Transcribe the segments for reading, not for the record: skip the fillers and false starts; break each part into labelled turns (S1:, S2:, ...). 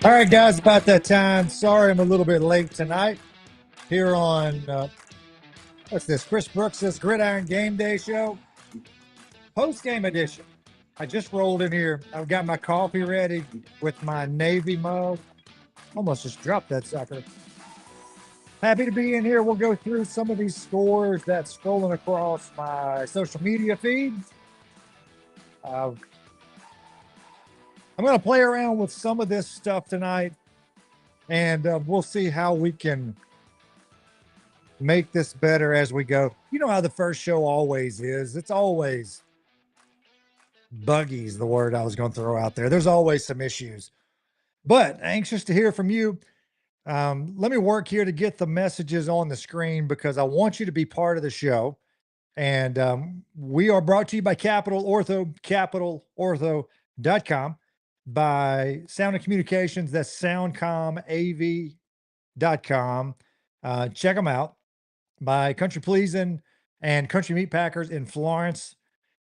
S1: All right, guys, about that time. Sorry I'm a little bit late tonight here on, what's this? Chris Brooks' Gridiron Game Day Show, post game edition. I just rolled in here. I've got my coffee ready with my Navy mug. Almost just dropped that sucker. Happy to be in here. We'll go through some of these scores that's scrolling across my social media feeds. Uh, I'm going to play around with some of this stuff tonight, and we'll see how we can make this better as we go. You know how the first show always is. It's always buggy is the word I was going to throw out there. There's always some issues, but anxious to hear from you. Let me work here to get the messages on the screen because I want you to be part of the show. And we are brought to you by Capital Ortho, capitalortho.com, by Sound and Communications. That's soundcomav.com. Check them out. By Country Pleasing and Country Meat Packers in Florence.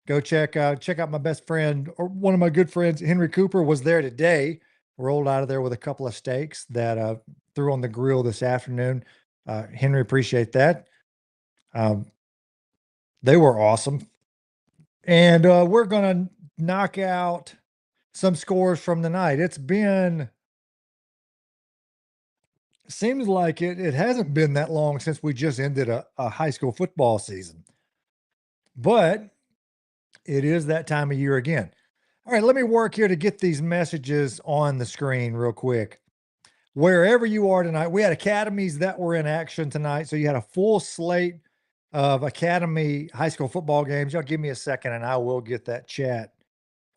S1: Go check out my best friend, or one of my good friends, Henry Cooper, was there today. Rolled out of there with a couple of steaks that threw on the grill this afternoon. Henry, appreciate that. They were awesome. And we're going to knock out some scores from the night. Seems like it hasn't been that long since we just ended a high school football season. But it is that time of year again. All right, let me work here to get these messages on the screen real quick. Wherever you are tonight, we had academies that were in action tonight. So you had a full slate of academy high school football games. Y'all give me a second and I will get that chat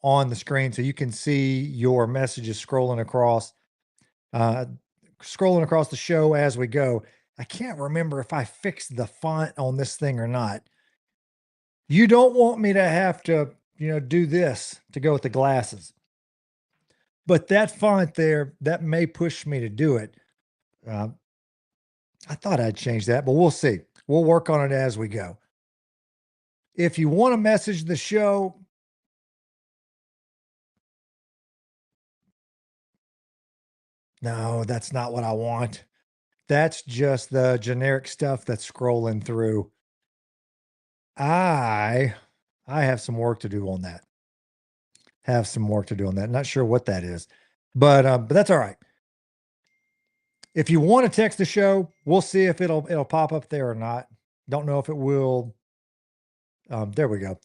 S1: on the screen so you can see your messages scrolling across the show as we go. I can't remember if I fixed the font on this thing or not. You don't want me to have to, do this to go with the glasses. But that font there, that may push me to do it. I thought I'd change that, but we'll see. We'll work on it as we go. If you want to message the show, no, that's not what I want. That's just the generic stuff that's scrolling through. I have some work to do on that. Not sure what that is, but that's all right. If you want to text the show, we'll see if it'll pop up there or not. Don't know if it will. There we go.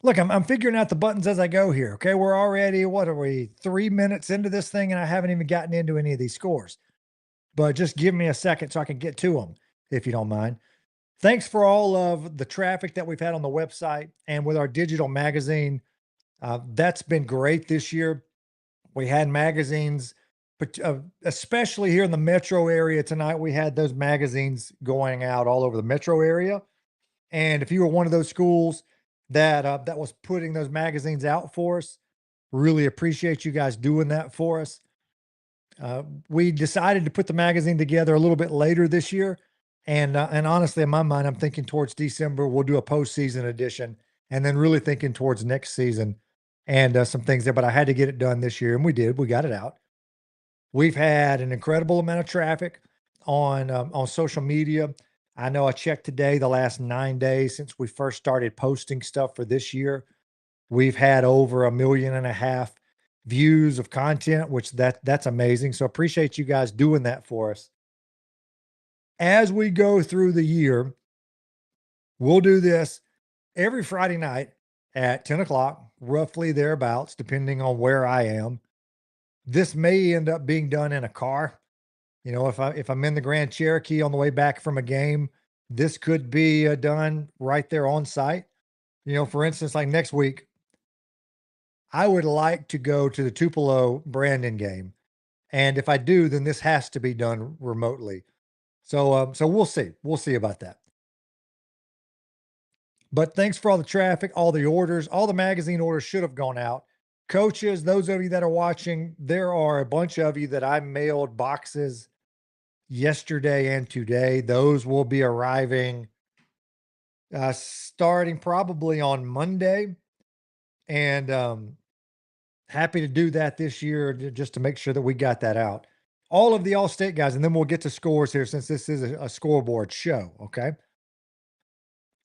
S1: Look, I'm figuring out the buttons as I go here. Okay, we're already, what are we, 3 minutes into this thing, and I haven't even gotten into any of these scores. But just give me a second so I can get to them, if you don't mind. Thanks for all of the traffic that we've had on the website and with our digital magazine. That's been great this year. We had magazines, but especially here in the metro area tonight, we had those magazines going out all over the metro area. And if you were one of those schools that was putting those magazines out for us, really appreciate you guys doing that for us. We decided to put the magazine together a little bit later this year. And honestly, in my mind, I'm thinking towards December, we'll do a postseason edition, and then really thinking towards next season and some things there. But I had to get it done this year, and we did. We got it out. We've had an incredible amount of traffic on social media. I know I checked today, the last 9 days since we first started posting stuff for this year, we've had over 1.5 million views of content, which that's amazing. So appreciate you guys doing that for us. As we go through the year, we'll do this every Friday night at 10 o'clock, roughly thereabouts, depending on where I am. This may end up being done in a car. If I'm in the Grand Cherokee on the way back from a game, this could be done right there on site. For instance, like next week, I would like to go to the Tupelo Brandon game. And if I do, then this has to be done remotely. So we'll see. We'll see about that. But thanks for all the traffic, all the orders, all the magazine orders should have gone out. Coaches, those of you that are watching, there are a bunch of you that I mailed boxes yesterday and today. Those will be arriving starting probably on Monday. And happy to do that this year just to make sure that we got that out. All of the All-State guys, and then we'll get to scores here since this is a scoreboard show, okay?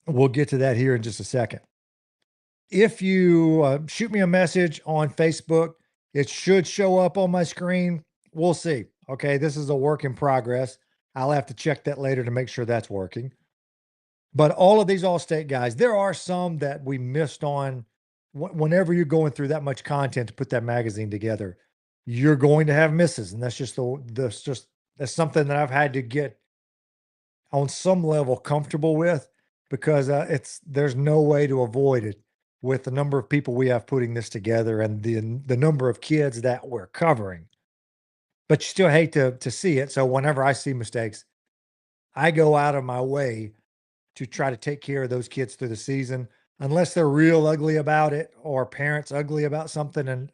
S1: We'll get to that here in just a second. If you shoot me a message on Facebook, it should show up on my screen. We'll see. Okay, this is a work in progress. I'll have to check that later to make sure that's working. But all of these All-State guys, there are some that we missed on. Whenever you're going through that much content to put that magazine together, you're going to have misses, and that's something that I've had to get on some level comfortable with because there's no way to avoid it with the number of people we have putting this together and the number of kids that we're covering. But you still hate to see it. So whenever I see mistakes, I go out of my way to try to take care of those kids through the season, unless they're real ugly about it or parents ugly about something. And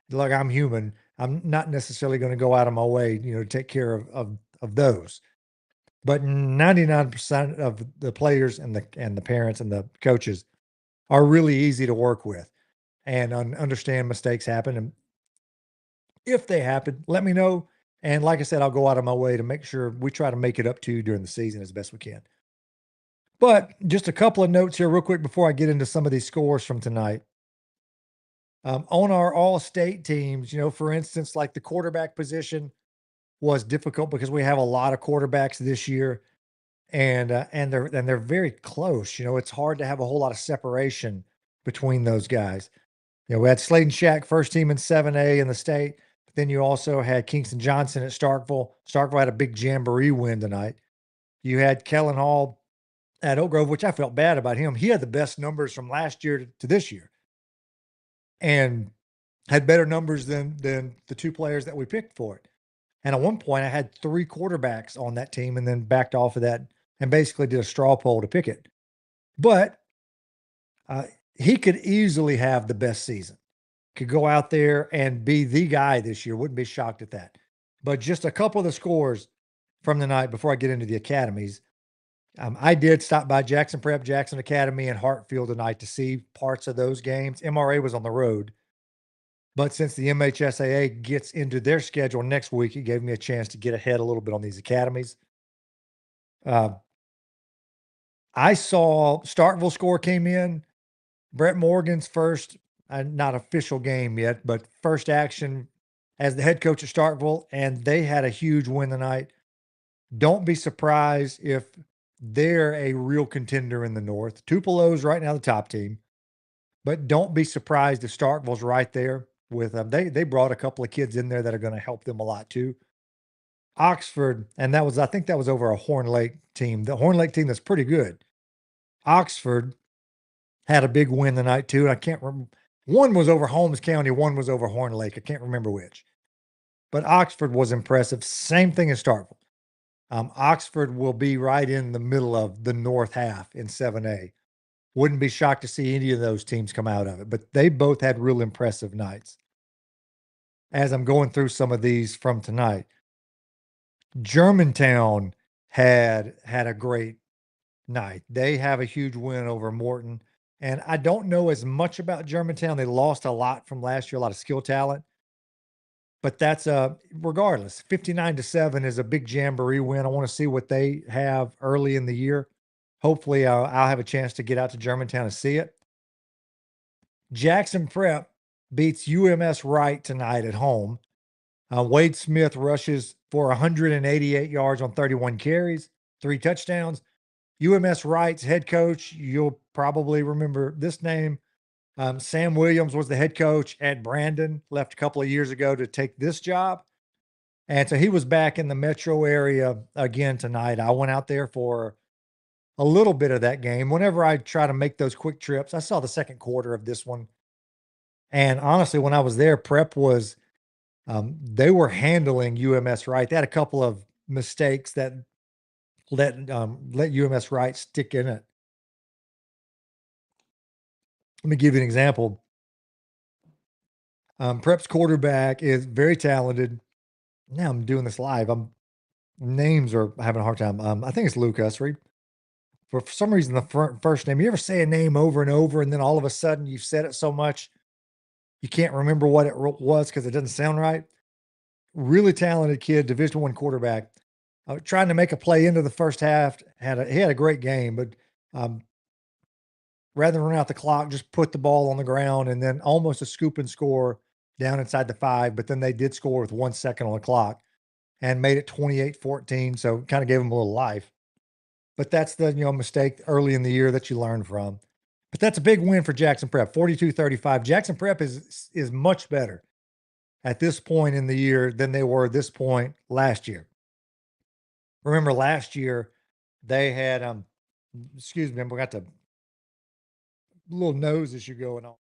S1: like, I'm human. I'm not necessarily going to go out of my way, to take care of those. But 99% of the players and the parents and the coaches are really easy to work with and understand mistakes happen. And if they happen, let me know. And like I said, I'll go out of my way to make sure we try to make it up to you during the season as best we can. But just a couple of notes here real quick before I get into some of these scores from tonight. On our all-state teams, for instance, like the quarterback position was difficult because we have a lot of quarterbacks this year, and they're very close. It's hard to have a whole lot of separation between those guys. We had Sladen Shack first team in 7A in the state, but then you also had Kingston Johnson at Starkville. Starkville had a big jamboree win tonight. You had Kellen Hall at Oak Grove, which I felt bad about him. He had the best numbers from last year to this year, and had better numbers than the two players that we picked for it. And at one point, I had 3 quarterbacks on that team and then backed off of that and basically did a straw poll to pick it. But he could easily have the best season. Could go out there and be the guy this year. Wouldn't be shocked at that. But just a couple of the scores from the night before I get into the academies. I did stop by Jackson Prep, Jackson Academy, and Hartfield tonight to see parts of those games. MRA was on the road. But since the MHSAA gets into their schedule next week, it gave me a chance to get ahead a little bit on these academies. I saw Starkville score came in. Brett Morgan's first, not official game yet, but first action as the head coach at Starkville, and they had a huge win tonight. Don't be surprised if they're a real contender in the North. Tupelo's right now the top team, but don't be surprised if Starkville's right there with them. They brought a couple of kids in there that are going to help them a lot too. Oxford, and I think that was over a Horn Lake team. The Horn Lake team that's pretty good. Oxford had a big win tonight too, and I can't remember. One was over Holmes County, one was over Horn Lake. I can't remember which. But Oxford was impressive. Same thing as Starkville. Oxford will be right in the middle of the north half in 7A. Wouldn't be shocked to see any of those teams come out of it, but they both had real impressive nights. As I'm going through some of these from tonight, Germantown had a great night. They have a huge win over Morton, and I don't know as much about Germantown. They lost a lot from last year, a lot of skill talent. But that's regardless, 59-7 is a big jamboree win. I want to see what they have early in the year. Hopefully, I'll have a chance to get out to Germantown and see it. Jackson Prep beats UMS Wright tonight at home. Wade Smith rushes for 188 yards on 31 carries, 3 touchdowns. UMS Wright's head coach, you'll probably remember this name, Sam Williams was the head coach at Brandon, left a couple of years ago to take this job. And so he was back in the metro area again tonight. I went out there for a little bit of that game. Whenever I try to make those quick trips, I saw the second quarter of this one. And honestly, when I was there, Prep was, they were handling UMS Wright. They had a couple of mistakes that let UMS Wright stick in it. Let me give you an example. Prep's quarterback is very talented. Now I'm doing this live. Names are having a hard time. I think it's Luke Usry. For some reason, the first name, you ever say a name over and over, and then all of a sudden you've said it so much You can't remember what it was because it doesn't sound right. Really talented kid, Division I quarterback. Trying to make a play into the first half. He had a great game, but um, rather than run out the clock, just put the ball on the ground and then almost a scoop and score down inside the 5. But then they did score with 1 second on the clock and made it 28-14. So kind of gave them a little life. But that's the mistake early in the year that you learn from. But that's a big win for Jackson Prep, 42-35. Jackson Prep is much better at this point in the year than they were at this point last year. Remember last year they had excuse me, we got the little nose issue going on.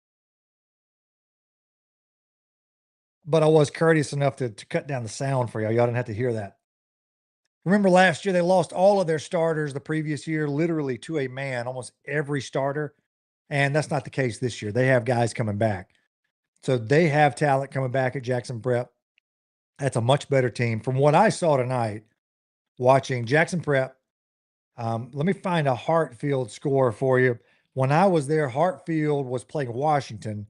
S1: But I was courteous enough to cut down the sound for y'all. Y'all didn't have to hear that. Remember last year they lost all of their starters the previous year, literally to a man, almost every starter. And that's not the case this year. They have guys coming back. So they have talent coming back at Jackson Prep. That's a much better team. From what I saw tonight, watching Jackson Prep, let me find a Hartfield score for you. When I was there, Hartfield was playing Washington,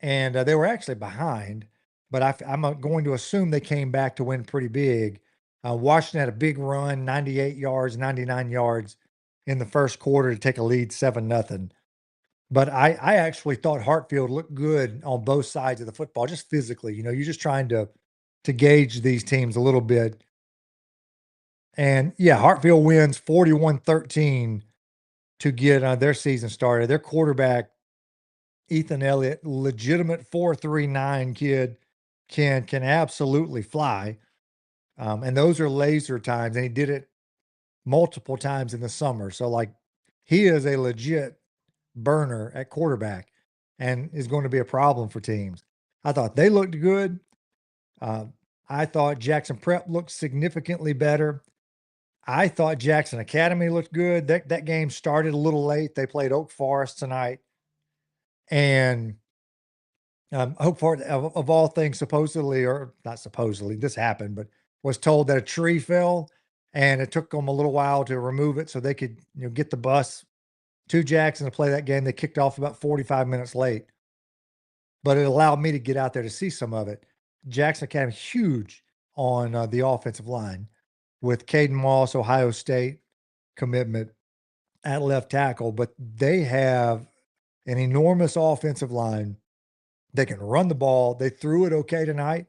S1: and they were actually behind, but I'm going to assume they came back to win pretty big. Washington had a big run, 98 yards, 99 yards in the first quarter to take a lead 7-0. But I actually thought Hartfield looked good on both sides of the football, just physically. You're just trying to gauge these teams a little bit. And yeah, Hartfield wins 41-13 to get their season started. Their quarterback, Ethan Elliott, legitimate 4.39 kid, can absolutely fly. And those are laser times, and he did it multiple times in the summer. So like he is a legit burner at quarterback and is going to be a problem for teams. I thought they looked good. I thought Jackson Prep looked significantly better. I thought Jackson Academy looked good. That game started a little late. They played Oak Forest tonight. And Oak Forest, of all things, supposedly, or not supposedly, this happened, but was told that a tree fell and it took them a little while to remove it so they could get the bus to Jackson to play that game. They kicked off about 45 minutes late, but it allowed me to get out there to see some of it. Jackson Academy, huge on the offensive line with Caden Moss, Ohio State commitment at left tackle, but they have an enormous offensive line. They can run the ball. They threw it okay tonight.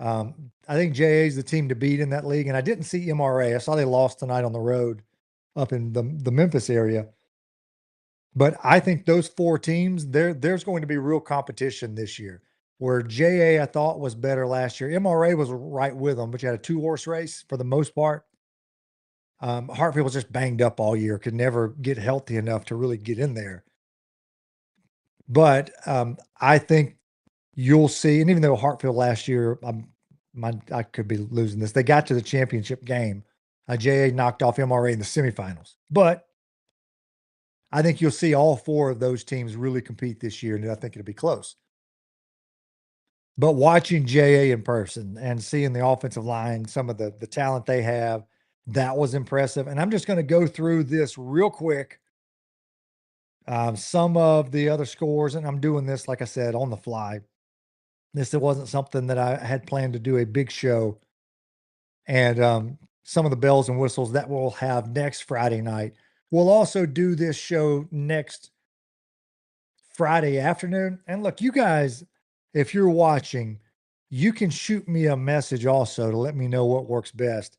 S1: I think JA is the team to beat in that league, and I didn't see MRA. I saw they lost tonight on the road up in the Memphis area. But I think those 4 teams, there's going to be real competition this year. Where JA I thought was better last year. MRA was right with them, but you had a 2-horse race for the most part. Hartfield was just banged up all year, could never get healthy enough to really get in there. But I think you'll see, and even though Hartfield last year, I could be losing this. They got to the championship game. JA knocked off MRA in the semifinals. But I think you'll see all 4 of those teams really compete this year, and I think it'll be close. But watching JA in person and seeing the offensive line, some of the talent they have, that was impressive. And I'm just going to go through this real quick. Some of the other scores, and I'm doing this, like I said, on the fly. This wasn't something that I had planned to do a big show. And some of the bells and whistles that we'll have next Friday night. We'll also do this show next Friday afternoon. And look, you guys, if you're watching, you can shoot me a message also to let me know what works best.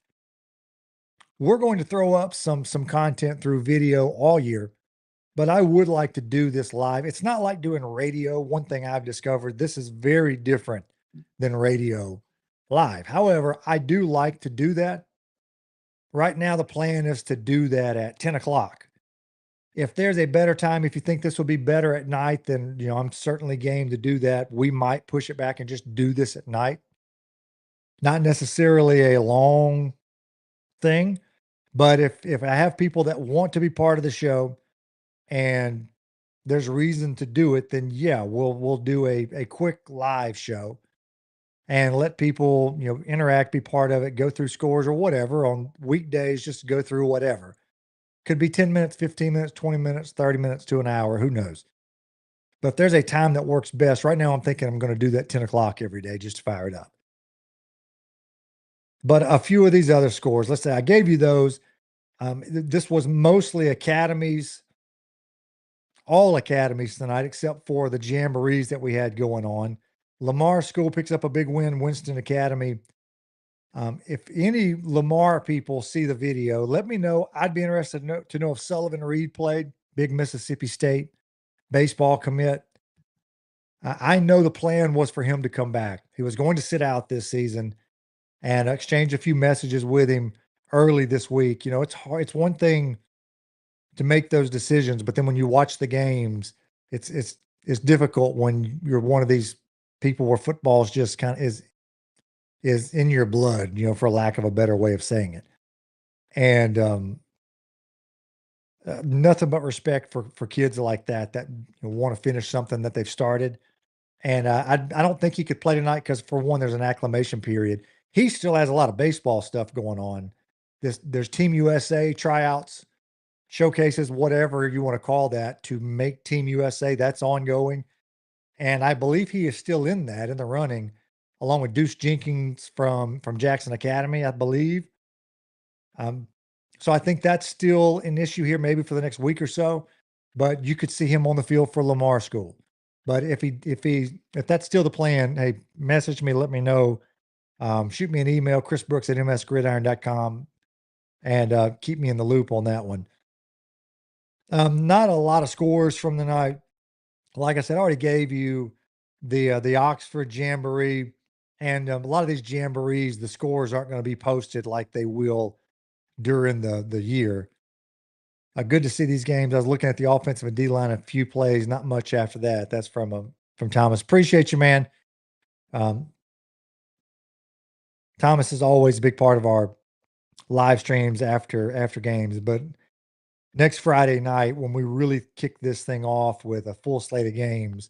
S1: We're going to throw up some content through video all year, but I would like to do this live. It's not like doing radio. One thing I've discovered, this is very different than radio live. However, I do like to do that. Right now, the plan is to do that at 10 o'clock. If there's a better time, if you think this will be better at night, then, I'm certainly game to do that. We might push it back and just do this at night. Not necessarily a long thing, but if I have people that want to be part of the show and there's reason to do it, then yeah, we'll do a quick live show and let people, interact, be part of it, go through scores or whatever on weekdays, just go through whatever. Could be 10 minutes, 15 minutes, 20 minutes, 30 minutes to an hour, who knows. But if there's a time that works best, right now I'm thinking I'm going to do that 10 o'clock every day just to fire it up. But a few of these other scores, let's say I gave you those. This was mostly academies, all academies tonight, except for the jamborees that we had going on. Lamar School picks up a big win, Winston Academy. If any Lamar people see the video, let me know. I'd be interested to know if Sullivan Reed played, big Mississippi State baseball commit. I know the plan was for him to come back. He was going to sit out this season, and exchange a few messages with him early this week. You know, it's hard. It's one thing to make those decisions, but then when you watch the games, it's difficult when you're one of these people where football's just kind of is in your blood, you know, for lack of a better way of saying it. And nothing but respect for kids like that want to finish something that they've started. And I don't think he could play tonight because, for one, there's an acclimation period. He still has a lot of baseball stuff going on. There's Team USA tryouts, showcases, whatever you want to call that, to make Team USA. That's ongoing. And I believe he is still in the running, along with Deuce Jenkins from Jackson Academy, I believe. So I think that's still an issue here, maybe for the next week or so. But you could see him on the field for Lamar School. But if that's still the plan, hey, message me, let me know. Shoot me an email, chrisbrooks@msgridiron.com, and keep me in the loop on that one. Not a lot of scores from the night. Like I said, I already gave you the Oxford Jamboree, and a lot of these jamborees, the scores aren't going to be posted like they will during the year. Good to see these games. I was looking at the offensive and D line, a few plays, not much after that. That's from Thomas. Appreciate you, man. Thomas is always a big part of our live streams after games. But next Friday night, when we really kick this thing off with a full slate of games,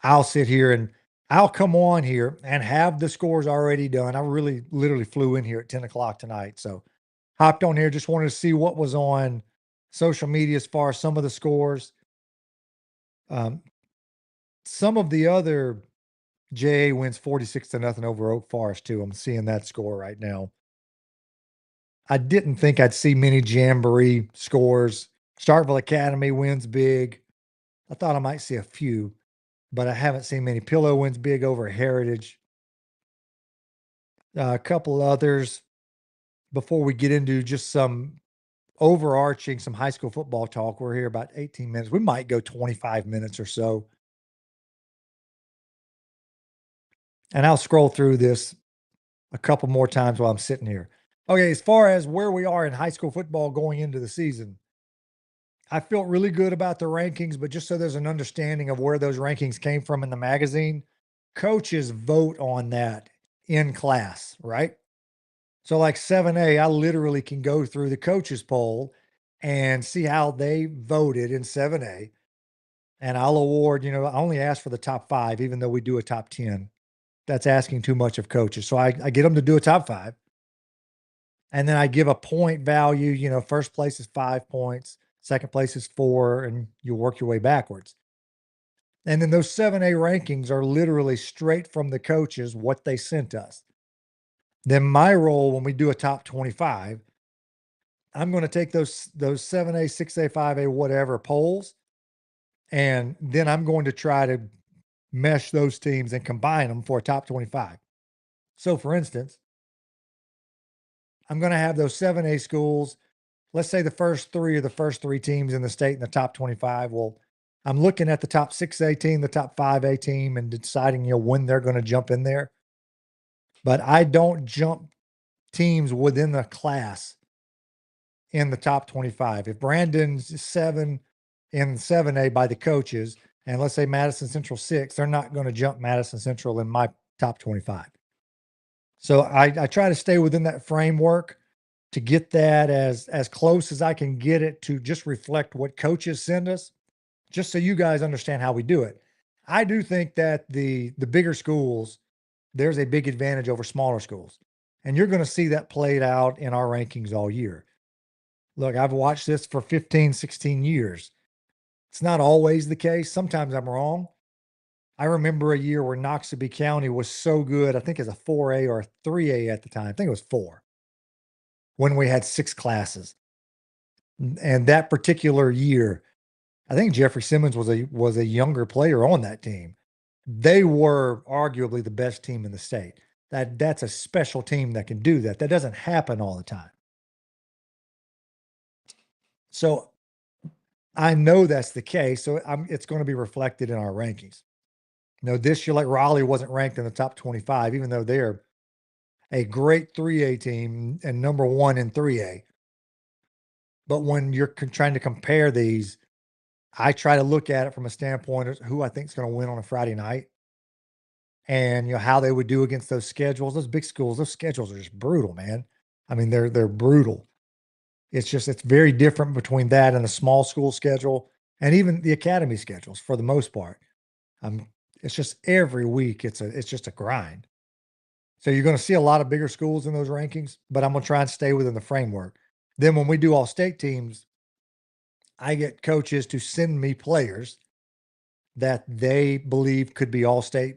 S1: I'll sit here and I'll come on here and have the scores already done. I really literally flew in here at 10 o'clock tonight. So hopped on here, just wanted to see what was on social media as far as some of the scores. Some of the other JA wins 46-0 over Oak Forest too. I'm seeing that score right now. I didn't think I'd see many Jamboree scores. Starkville Academy wins big. I thought I might see a few, but I haven't seen many. Pillow wins big over Heritage. A couple others before we get into just some overarching, some high school football talk. We're here about 18 minutes. We might go 25 minutes or so. And I'll scroll through this a couple more times while I'm sitting here. Okay, as far as where we are in high school football going into the season, I felt really good about the rankings, but just so there's an understanding of where those rankings came from in the magazine, coaches vote on that in class, right? So like 7A, I literally can go through the coaches poll and see how they voted in 7A. And I'll award, I only ask for the top 5, even though we do a top 10. That's asking too much of coaches. So I get them to do a top 5. And then I give a point value, first place is 5 points, second place is 4, and you work your way backwards. And then those 7A rankings are literally straight from the coaches, what they sent us. Then my role when we do a top 25, I'm going to take those 7A, 6A, 5A, whatever polls, and then I'm going to try to mesh those teams and combine them for a top 25. So for instance, I'm going to have those 7A schools. Let's say the first 3 are the first 3 teams in the state in the top 25. Well, I'm looking at the top 6A team, the top 5A team, and deciding, when they're going to jump in there. But I don't jump teams within the class in the top 25. If Brandon's 7 in 7A by the coaches, and let's say Madison Central 6, they're not going to jump Madison Central in my top 25. So I try to stay within that framework to get that as close as I can get it to just reflect what coaches send us, just so you guys understand how we do it. I do think that the bigger schools, there's a big advantage over smaller schools. And you're going to see that played out in our rankings all year. Look, I've watched this for 15, 16 years. It's not always the case. Sometimes I'm wrong. I remember a year where Noxubee County was so good, I think as a 4A or a 3A at the time. I think it was 4 when we had 6 classes. And that particular year, I think Jeffrey Simmons was a younger player on that team. They were arguably the best team in the state. That's a special team that can do that. That doesn't happen all the time. So I know that's the case. So it's going to be reflected in our rankings. This year, like Raleigh wasn't ranked in the top 25, even though they're a great 3A team and number 1 in 3A. But when you're trying to compare these, I try to look at it from a standpoint of who I think is going to win on a Friday night, and how they would do against those schedules. Those big schools, those schedules are just brutal, man. I mean, they're brutal. It's very different between that and the small school schedule, and even the academy schedules for the most part. It's just every week it's just a grind. So you're going to see a lot of bigger schools in those rankings, but I'm going to try and stay within the framework. Then when we do all state teams, I get coaches to send me players that they believe could be all state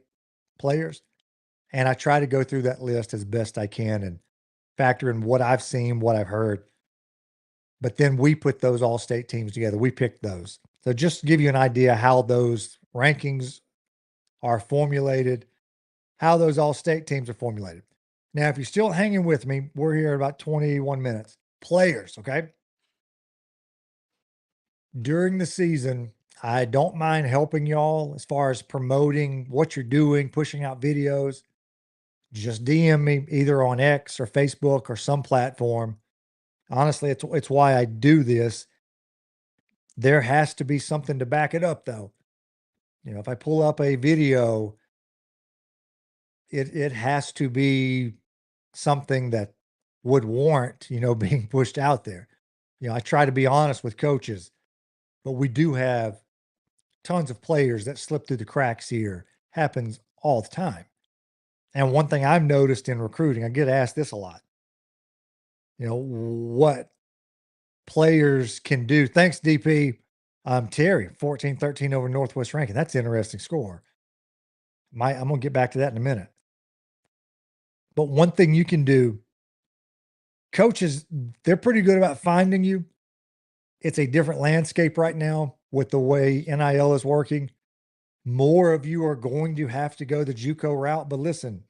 S1: players. And I try to go through that list as best I can and factor in what I've seen, what I've heard. But then we put those all state teams together. We pick those. So just to give you an idea how those rankings are formulated, how those all state teams are formulated. Now, if you're still hanging with me, we're here about 21 minutes. Players, okay? During the season, I don't mind helping y'all as far as promoting what you're doing, pushing out videos. Just DM me either on X or Facebook or some platform. Honestly, it's why I do this. There has to be something to back it up, though. If I pull up a video, it has to be something that would warrant, being pushed out there. I try to be honest with coaches, but we do have tons of players that slip through the cracks here. Happens all the time. And one thing I've noticed in recruiting, I get asked this a lot. What players can do. Thanks, DP. Terry, 14-13 over Northwest ranking. That's an interesting score. I'm going to get back to that in a minute. But one thing you can do, coaches, they're pretty good about finding you. It's a different landscape right now with the way NIL is working. More of you are going to have to go the JUCO route. But listen,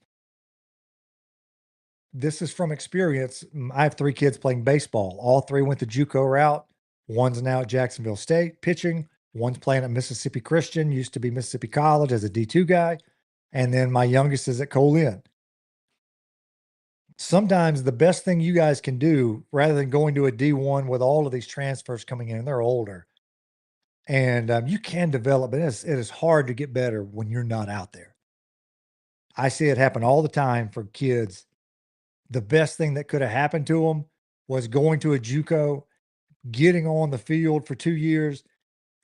S1: this is from experience. I have 3 kids playing baseball. All 3 went the JUCO route. One's now at Jacksonville State pitching. One's playing at Mississippi Christian, used to be Mississippi College as a D2 guy. And then my youngest is at Colin. Sometimes the best thing you guys can do, rather than going to a D1 with all of these transfers coming in, they're older. And you can develop, it is hard to get better when you're not out there. I see it happen all the time for kids. The best thing that could have happened to them was going to a JUCO, getting on the field for 2 years,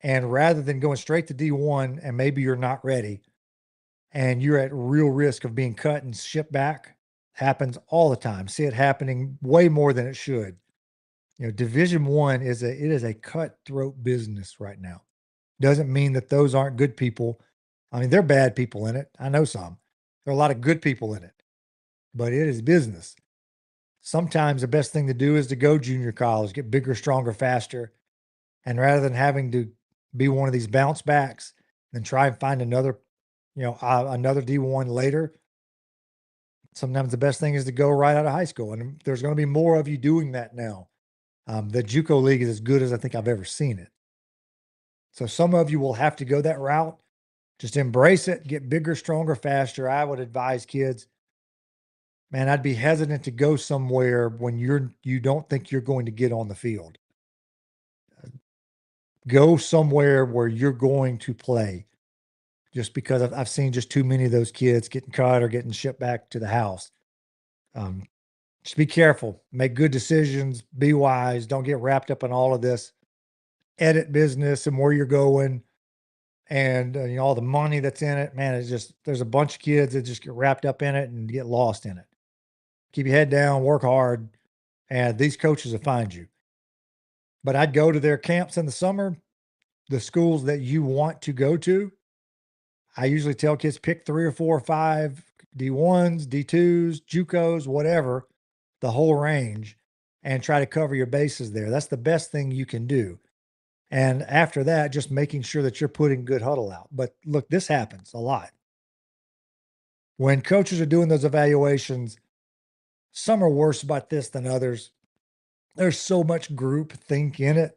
S1: and rather than going straight to D1 and maybe you're not ready and you're at real risk of being cut and shipped back, happens all the time. See it happening way more than it should. Division I it is a cutthroat business right now. Doesn't mean that those aren't good people. I mean, there are bad people in it. I know some. There are a lot of good people in it, but it is business. Sometimes the best thing to do is to go junior college, get bigger, stronger, faster. And rather than having to be one of these bounce backs, then try and find another D1 later. Sometimes the best thing is to go right out of high school. And there's going to be more of you doing that now. The JUCO league is as good as I think I've ever seen it. So some of you will have to go that route. Just embrace it, get bigger, stronger, faster. I would advise kids, man, I'd be hesitant to go somewhere when you don't think you're going to get on the field. Go somewhere where you're going to play. Just because I've seen just too many of those kids getting cut or getting shipped back to the house. Just be careful, make good decisions, be wise. Don't get wrapped up in all of this edit business and where you're going and all the money that's in it. Man, there's a bunch of kids that just get wrapped up in it and get lost in it. Keep your head down, work hard, and these coaches will find you. But I'd go to their camps in the summer, the schools that you want to go to. I usually tell kids pick 3 or 4 or 5 D1s, D2s, JUCOs, whatever, the whole range, and try to cover your bases there. That's the best thing you can do. And after that, just making sure that you're putting good huddle out. But look, this happens a lot. When coaches are doing those evaluations, some are worse about this than others. There's so much group think in it.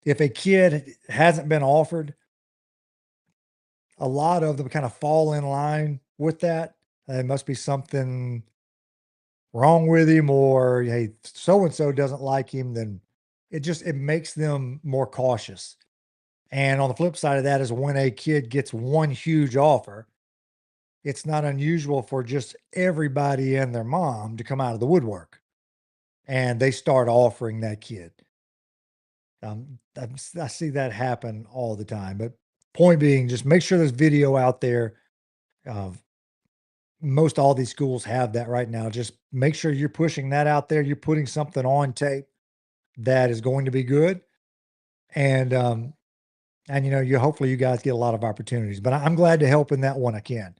S1: If a kid hasn't been offered, a lot of them kind of fall in line with that. There must be something wrong with him, or hey, so and so doesn't like him. Then it makes them more cautious. And on the flip side of that is when a kid gets one huge offer, it's not unusual for just everybody and their mom to come out of the woodwork, and they start offering that kid. I see that happen all the time. But point being, just make sure there's video out there. Most all these schools have that right now. Just make sure you're pushing that out there. You're putting something on tape that is going to be good, and you hopefully you guys get a lot of opportunities. But I'm glad to help in that one I can.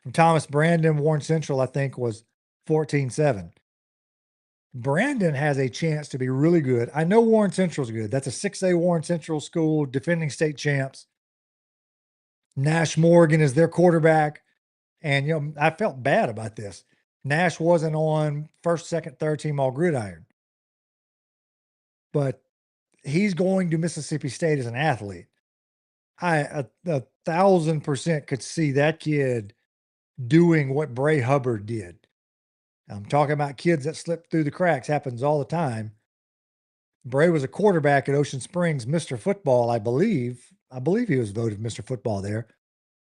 S1: From Thomas Brandon, Warren Central, I think was 14-7. Brandon has a chance to be really good. I know Warren Central's good. That's a 6A Warren Central school, defending state champs. Nash Morgan is their quarterback. And, I felt bad about this. Nash wasn't on first, second, third team all Gridiron. But he's going to Mississippi State as an athlete. I 1,000% could see that kid doing what Bray Hubbard did. I'm talking about kids that slip through the cracks. Happens all the time. Bray was a quarterback at Ocean Springs, Mr. Football, I believe. I believe he was voted Mr. Football there.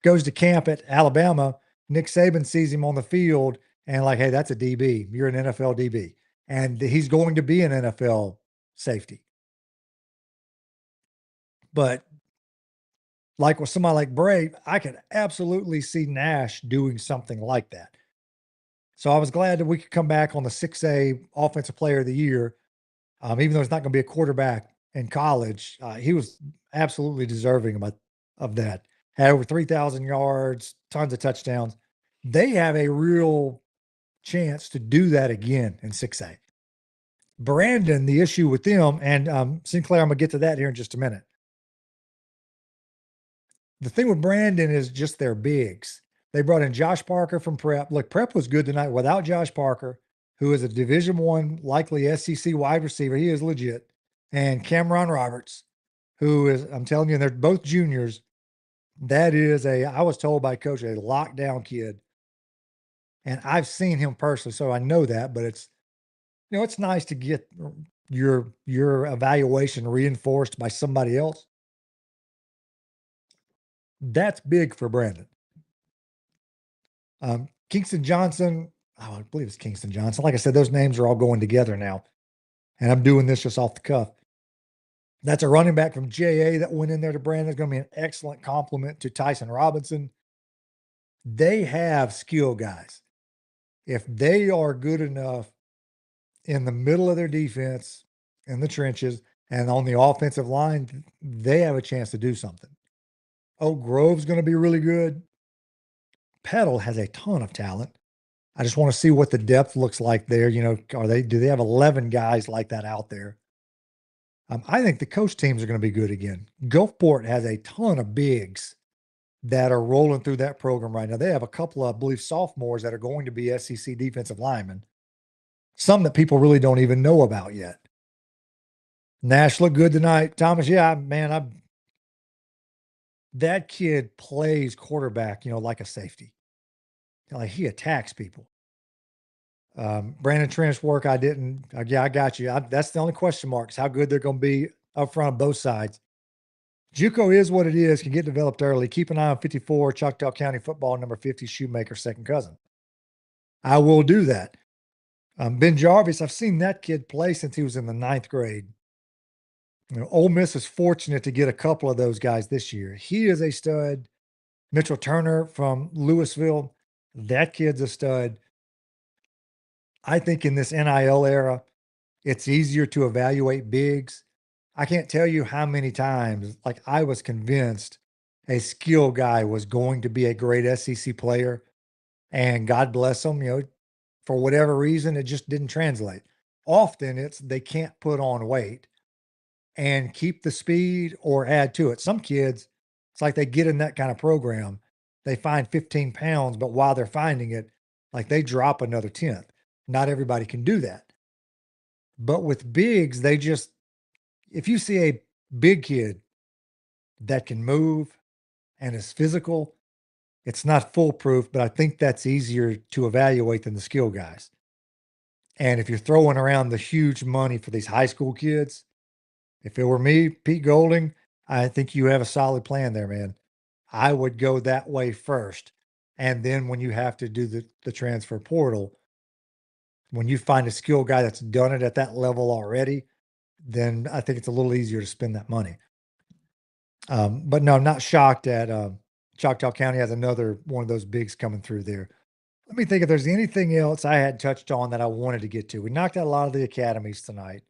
S1: Goes to camp at Alabama. Nick Saban sees him on the field and like, hey, that's a DB. You're an NFL DB. And he's going to be an NFL safety. But like with somebody like Bray, I could absolutely see Nash doing something like that. So I was glad that we could come back on the 6A Offensive Player of the Year. Even though it's not going to be a quarterback in college, he was absolutely deserving of that. Had over 3,000 yards, tons of touchdowns. They have a real chance to do that again in 6A. Brandon, the issue with them, and Sinclair, I'm going to get to that here in just a minute. The thing with Brandon is just their bigs. They brought in Josh Parker from Prep. Look, Prep was good tonight without Josh Parker, who is a Division I, likely SEC wide receiver. He is legit. And Cameron Roberts, who is, I'm telling you, they're both juniors. That is I was told by coach, a lockdown kid. And I've seen him personally, so I know that, but it's nice to get your evaluation reinforced by somebody else. That's big for Brandon. Kingston Johnson, I believe it's Kingston Johnson. Like I said, those names are all going together now. And I'm doing this just off the cuff. That's a running back from JA that went in there to Brandon. It's going to be an excellent compliment to Tyson Robinson. They have skill guys. If they are good enough in the middle of their defense, in the trenches, and on the offensive line, they have a chance to do something. Oak Grove's going to be really good. Petal has a ton of talent. I just want to see what the depth looks like there. Do they have 11 guys like that out there? I think the coach teams are going to be good again. Gulfport has a ton of bigs that are rolling through that program right now. They have a couple of, I believe, sophomores that are going to be SEC defensive linemen. Some that people really don't even know about yet. Nash looked good tonight. Thomas, yeah, man, that kid plays quarterback, like a safety. Like he attacks people. Brandon Trench work, I didn't. Yeah, I got you. That's the only question mark is how good they're going to be up front on both sides. JUCO is what it is, can get developed early. Keep an eye on 54, Choctaw County football, number 50, Shoemaker, second cousin. I will do that. Ben Jarvis, I've seen that kid play since he was in the 9th grade. Ole Miss is fortunate to get a couple of those guys this year. He is a stud. Mitchell Turner from Louisville, that kid's a stud. I think in this NIL era, it's easier to evaluate bigs. I can't tell you how many times, like, I was convinced a skill guy was going to be a great SEC player, and God bless them, for whatever reason, it just didn't translate. Often it's they can't put on weight and keep the speed or add to it. Some kids, it's like they get in that kind of program, they find 15 pounds, but while they're finding it, like they drop another 10th. Not everybody can do that. But with bigs, they just, if you see a big kid that can move and is physical, it's not foolproof, but I think that's easier to evaluate than the skill guys. And if you're throwing around the huge money for these high school kids, if it were me, Pete Golding, I think you have a solid plan there, man. I would go that way first. And then when you have to do the transfer portal, when you find a skill guy that's done it at that level already, then I think it's a little easier to spend that money. But no, I'm not shocked at Choctaw County has another one of those bigs coming through there. Let me think if there's anything else I had touched on that I wanted to get to. We knocked out a lot of the academies tonight.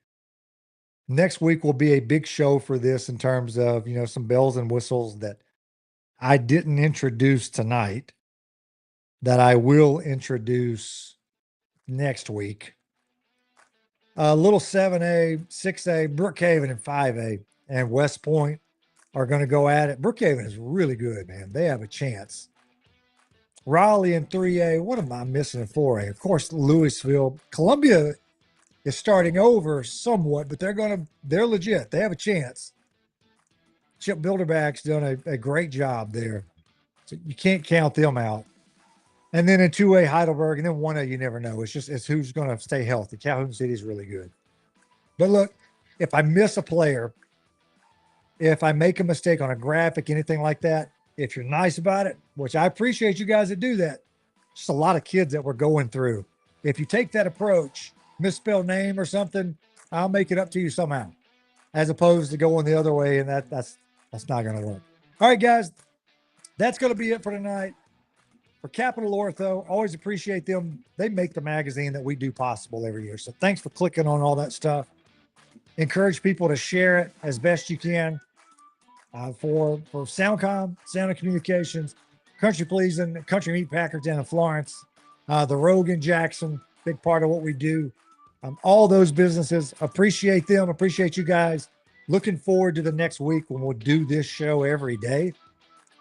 S1: Next week will be a big show for this in terms of, some bells and whistles that I didn't introduce tonight that I will introduce next week. Little 7A, 6A, Brookhaven, and 5A, and West Point are going to go at it. Brookhaven is really good, man. They have a chance. Raleigh in 3A. What am I missing in 4A? Of course, Louisville. Columbia is starting over somewhat, but they're legit. They have a chance. Chip Bilderback's done a great job there. So you can't count them out. And then in 2A, Heidelberg, and then 1A, you never know. It's who's going to stay healthy. Calhoun City is really good. But look, if I miss a player, if I make a mistake on a graphic, anything like that, if you're nice about it, which I appreciate you guys that do that, just a lot of kids that we're going through. If you take that approach, misspell name or something, I'll make it up to you somehow, as opposed to going the other way, and that's not going to work. All right, guys, that's going to be it for tonight. For Capital Ortho, always appreciate them. They make the magazine that we do possible every year. So thanks for clicking on all that stuff. Encourage people to share it as best you can. For Soundcom, Sound and Communications, Country Pleasing, Country Meat Packers down in Florence, the Rogue in Jackson, big part of what we do. All those businesses, appreciate them, appreciate you guys. Looking forward to the next week when we'll do this show every day.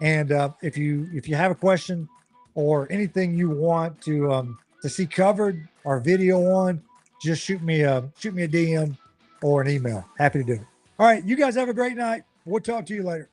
S1: And if you have a question or anything you want to see covered or video on, just shoot me a DM or an email. Happy to do it. All right, you guys have a great night. We'll talk to you later.